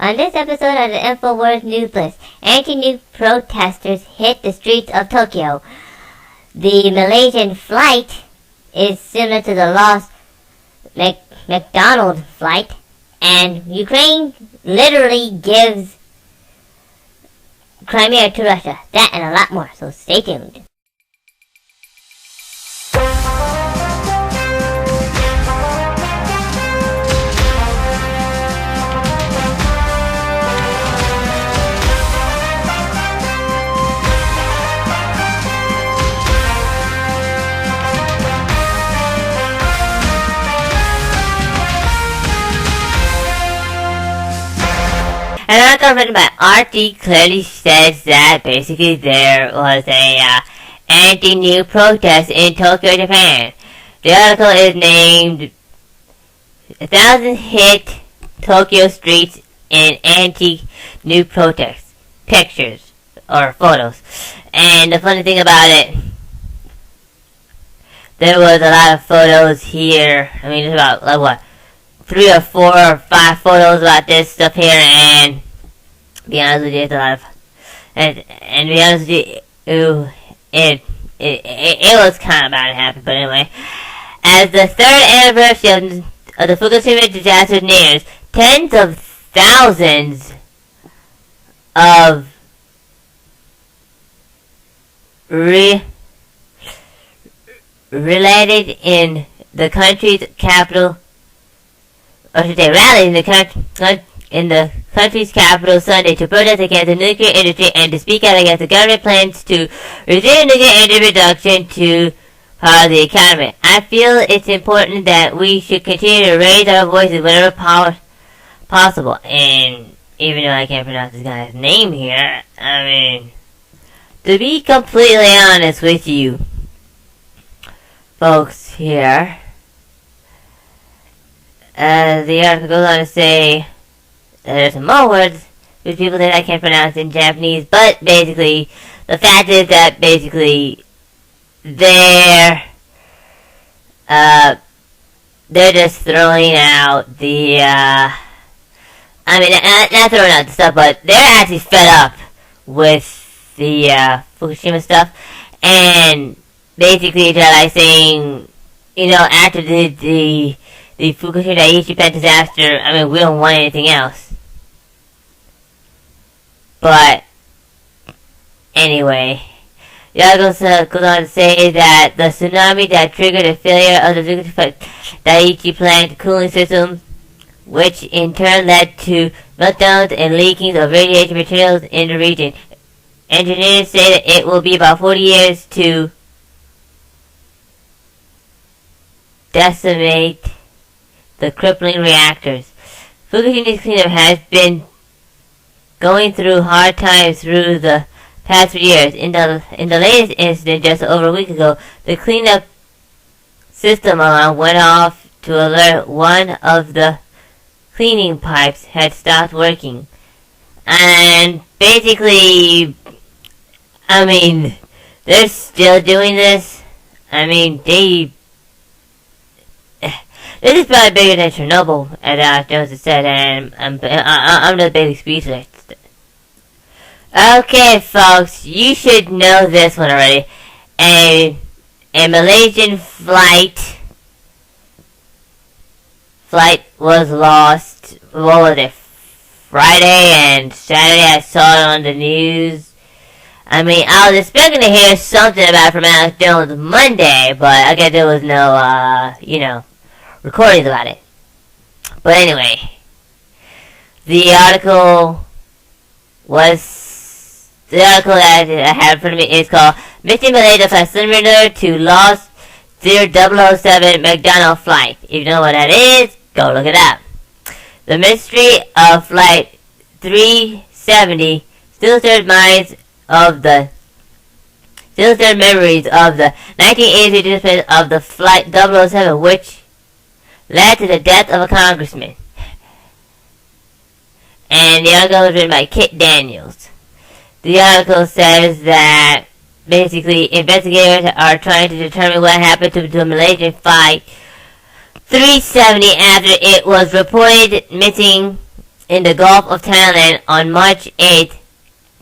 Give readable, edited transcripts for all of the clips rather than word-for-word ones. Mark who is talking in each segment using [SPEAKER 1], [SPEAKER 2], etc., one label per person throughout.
[SPEAKER 1] On this episode of the Infowars News Blitz, anti-nuke protesters hit the streets of Tokyo. The Malaysian flight is similar to the lost McDonald flight, and Ukraine literally gives Crimea to Russia. That and a lot more, so stay tuned. An article written by RT clearly says that basically there was a anti-nuke protest in Tokyo, Japan. The article is named 1,000 Hit Tokyo Streets in Anti-Nuke Protest Pictures or Photos. And the funny thing about it, there was a lot of photos here. I mean, there's about, like what, 3 or 4 or 5 photos about this stuff here, and be honest with you, it's a lot of, and be honest with you, it was kind of about to happen, but anyway. As the 3rd anniversary of the Fukushima disaster nears, tens of thousands of related in the country's capital, or should say rallied in the country's capital Sunday to protest against the nuclear industry and to speak out against the government plans to resume nuclear energy production to power the economy. I feel it's important that we should continue to raise our voices whenever possible. And even though I can't pronounce this guy's name here, I mean, to be completely honest with you folks here, the article goes on to say there's some more words with people that I can't pronounce in Japanese, but basically, the fact is that basically they're just throwing out the, I mean, not throwing out the stuff, but they're actually fed up with the Fukushima stuff, and basically they're like saying, you know, after the Fukushima Daiichi plant disaster, I mean, we don't want anything else. But, anyway, the article goes on to say that the tsunami that triggered the failure of the Fukushima Daiichi plant cooling system, which in turn led to meltdowns and leaking of radiation materials in the region. Engineers say that it will be about 40 years to decimate the crippling reactors. Fukushima's cleanup has been going through hard times through the past 3 years. In the latest incident just over a week ago, the cleanup system alarm went off to alert one of the cleaning pipes had stopped working. And basically, I mean, they're still doing this. I mean, this is probably bigger than Chernobyl, as Alex Jones has said, and I'm just basically speechless. Okay, folks, you should know this one already. A Malaysian flight was lost. What was it? Friday and Saturday. I saw it on the news. I mean, I was expecting to hear something about it from Alex Jones Monday, but I guess there was no, recordings about it. But anyway, the article that I have in front of me is called Missing Malaysia Flight Similar to Lost 007 McDonald Flight. If you know what that is, go look it up. The mystery of Flight 370 still stirs memories of the 1983 disappearance of the Flight 007, which led to the death of a congressman. And the article was written by Kit Daniels. The article says that basically investigators are trying to determine what happened to the Malaysian Flight 370 after it was reported missing in the Gulf of Thailand on March 8th,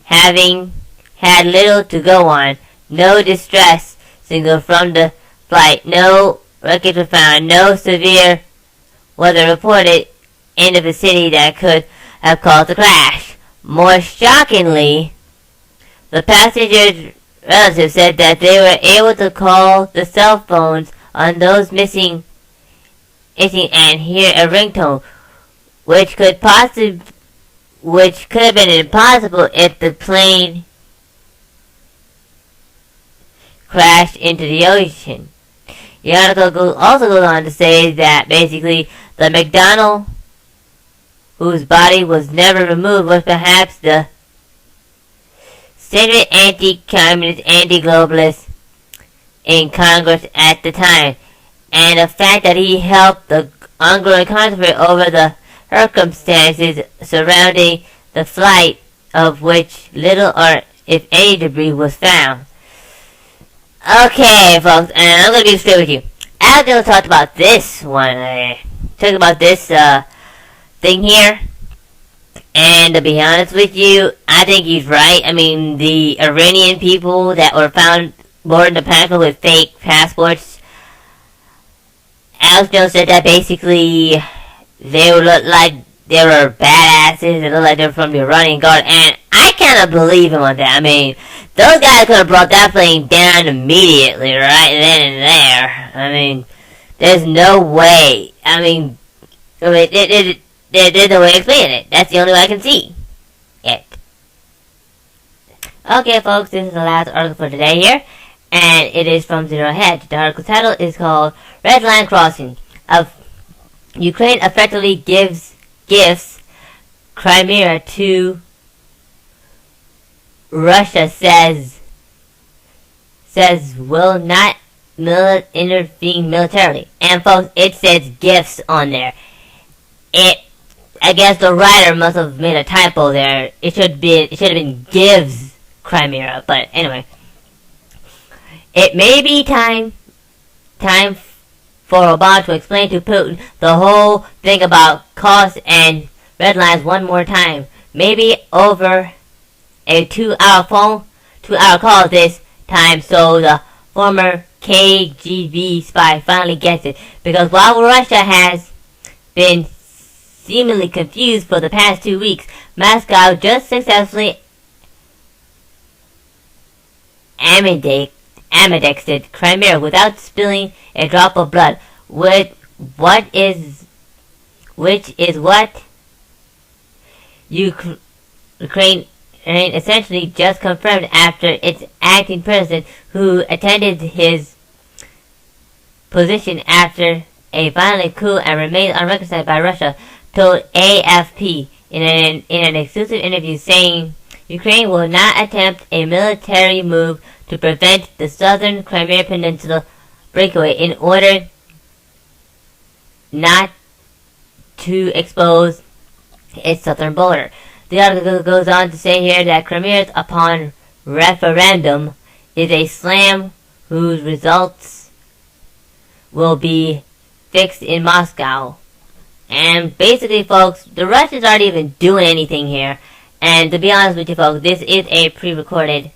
[SPEAKER 1] having had little to go on. No distress signal from the flight. No wreckage was found. No severe weather reported in the vicinity that could have caused the crash. More shockingly, the passengers' relatives said that they were able to call the cell phones on those missing and hear a ringtone, which could have been impossible if the plane crashed into the ocean. The article also goes on to say that basically the McDonald, whose body was never removed, was perhaps the secret anti-communist, anti-globalist in Congress at the time, and the fact that he helped the ongoing controversy over the circumstances surrounding the flight, of which little or if any debris was found. Okay, folks, and I'm gonna be straight with you. I'm gonna talk about this one. Talk about this thing here. And to be honest with you, I think he's right. I mean, the Iranian people that were found boarding the plane with fake passports. Alex Jones said that basically they would look like they were badasses. They looked like they were from the Iranian Guard, and I kind of believe him on that. I mean, those guys could have brought that plane down immediately, right then and there. I mean, there's no way. There's no way to explain it. That's the only way I can see it. Okay, folks, this is the last article for today here, and it is from Zero Hedge. The article title is called Red Line Crossing. Ukraine effectively gives Crimea to Russia, says will not intervene militarily. And folks, it says gifts on there. I guess the writer must have made a typo there. It should have been gives Crimea. But anyway, it may be time for Obama to explain to Putin the whole thing about costs and red lines one more time. Maybe over a 2-hour call this time, so the former KGB spy finally gets it. Because while Russia has been seemingly confused for the past 2 weeks, Moscow just successfully ambidexted Crimea without spilling a drop of blood, which is what Ukraine essentially just confirmed after its acting president, who attended his position after a violent coup and remains unrecognized by Russia, told AFP in an exclusive interview, saying Ukraine will not attempt a military move to prevent the southern Crimea Peninsula breakaway in order not to expose its southern border. The article goes on to say here that Crimea's upon referendum is a slam whose results will be fixed in Moscow. And basically, folks, the Russians aren't even doing anything here. And to be honest with you, folks, this is a pre-recorded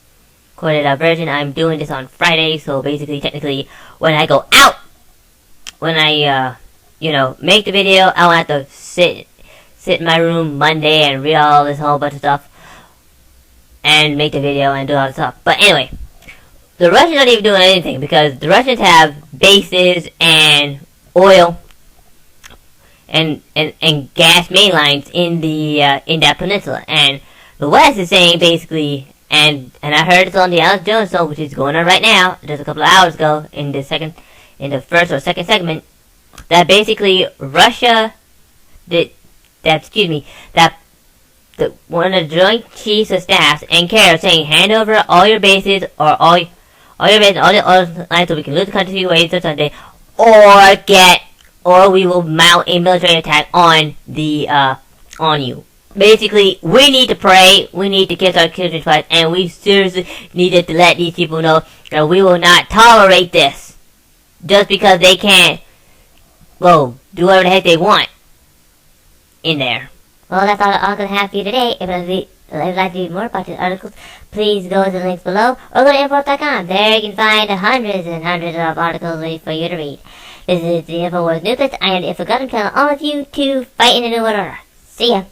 [SPEAKER 1] version. I'm doing this on Friday, so basically, technically, when I go out, when I, make the video, I'll have to sit in my room Monday and read all this whole bunch of stuff, and make the video and do all this stuff. But anyway, the Russians aren't even doing anything, because the Russians have bases and oil and gas main lines in that peninsula, and the West is saying basically, and I heard it's on the Alex Jones show, which is going on right now, just a couple of hours ago, in the first or second segment, that basically Russia that one of the Joint Chiefs of Staff and CARE saying hand over all your bases or all your bases, all the lines, so we can lose the country away to Sunday, or we will mount a military attack on you. Basically, we need to pray, we need to kiss our children twice, and we seriously needed to let these people know that we will not tolerate this. Just because they can't, do whatever the heck they want in there.
[SPEAKER 2] Well, that's all I'm going to have for you today. If you'd like to read more about these articles, please go to the links below or go to Infowars.com. There you can find hundreds and hundreds of articles ready for you to read. This is the Infowars New Blitz. I am the Info Government telling all of you to fight in the New World Order. See ya.